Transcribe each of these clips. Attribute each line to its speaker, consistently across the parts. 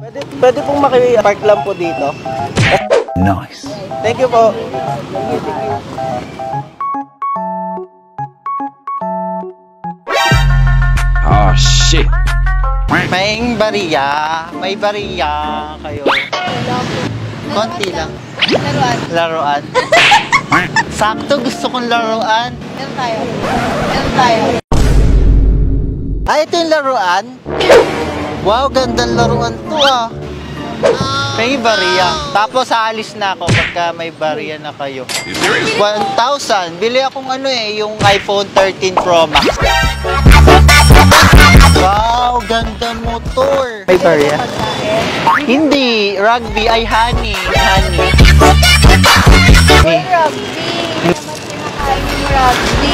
Speaker 1: Pwede pong maki-park lang po dito.
Speaker 2: Nice.
Speaker 1: Thank you po.
Speaker 2: Oh, shit.
Speaker 1: May bariya. May bariya kayo. Konti lang.
Speaker 3: Laruan.
Speaker 1: Laruan. Sakto, gusto kong laruan.
Speaker 3: Meron tayo. Meron tayo.
Speaker 1: Ah, ito yung laruan? Wow, gandang laruan to ah. May bariya. Tapos aalis na ako pagka may bariya na kayo. 1,000. Bili akong ano eh, yung iPhone 13 Pro Max. Wow, ganda motor. May bariya? Hindi, rugby ay honey. Honey.
Speaker 3: Uy, rugby. Pinakain yung rugby.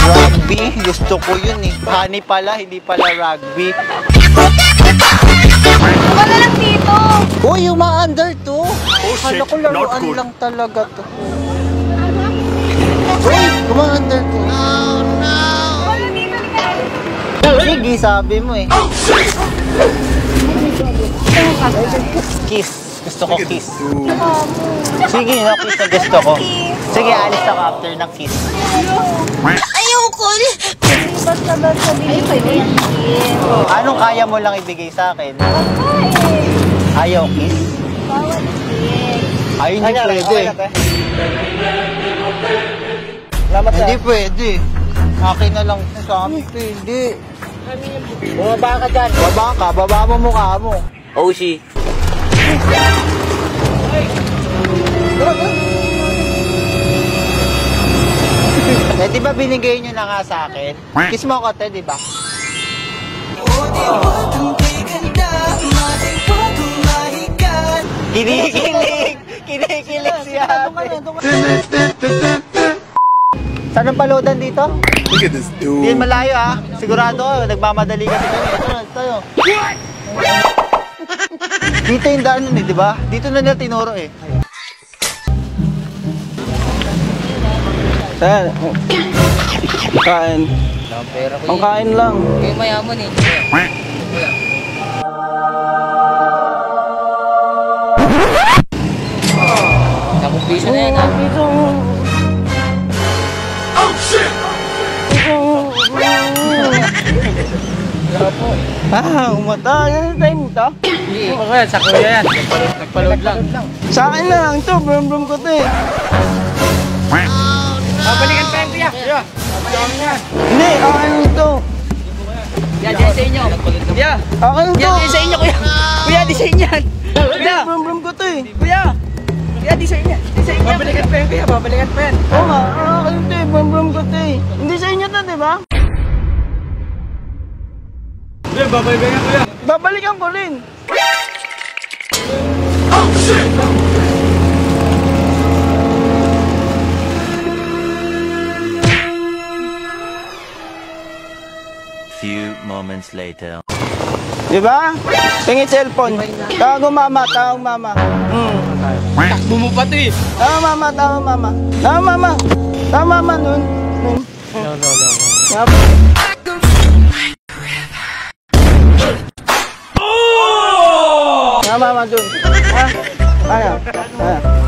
Speaker 1: Rugby? Gusto ko yun eh. Honey pala, hindi pala rugby.
Speaker 3: Baka na lang dito.
Speaker 1: Uy, yung mga under to. Kala ko laruan lang talaga to. Uy, yung mga under to.
Speaker 3: Baka dito, halika.
Speaker 1: Sige, sabi mo eh. Kiss. Gusto ko kiss. Sige, no, kiss na gusto ko. Sige, alis ako after ng kiss.
Speaker 3: Ayoko. Basta bilhin.
Speaker 1: Anong kaya mo lang ibigay sa akin? Ayaw kiss?
Speaker 3: Bawal kiss.
Speaker 1: Ay, hindi pwede. Hindi pwede. Akin na lang sa amin. Hindi. Bumaba ka dyan. Baba ka. Baba mo mukha mo.
Speaker 4: Oshi.
Speaker 1: Eh, di ba binigay nyo na nga sa akin? Kiss mo ako, te, di ba? Kinikilig! Kinikilig siya! Saan ang palodan dito?
Speaker 2: Look at this dude.
Speaker 1: Hindi malayo ah. Sigurado ko, nagmamadali kasi kami. Ito, tayo. Dito yung daan nun eh, di ba? Dito na nila tinuro eh. Saan? Kain. Ang kain lang.
Speaker 4: Yung mayaman eh. Nakumpiso na yan ha.
Speaker 1: Ah, umata. Ano tayo mo to?
Speaker 4: Hindi. Kaya sa kuya yan. Nagpaload lang.
Speaker 1: Sa akin na lang to. Brum-brum ko to eh.
Speaker 4: Babalikan pa yan kuya. Kuya. Babalikan yan.
Speaker 1: Hindi, akin to.
Speaker 4: Yan, yan sa inyo. Kuya.
Speaker 1: Akin to.
Speaker 4: Yan, yan sa inyo kuya. Kuya, di sa inyo yan. Kuya.
Speaker 1: Brum-brum ko to eh.
Speaker 4: Kuya. Kuya, di sa inyo. Di sa inyo. Babalikan pa yan kuya. Babalikan pa yan.
Speaker 1: Oo nga, akin to eh. Brum-brum ko to eh. Hindi sa inyo to, di ba?
Speaker 4: Kuya, babalikan yan kuya.
Speaker 1: Babalikan ko rin.
Speaker 5: Few moments later.
Speaker 1: Di ba? Tingin cellphone. Tawag mama, tawag mama.
Speaker 4: Takbo mo pa to eh.
Speaker 1: Tawag mama, tawag mama. Tawag mama. Tawag mama nun. Tawag mama dun. Ha? Ano? Ano?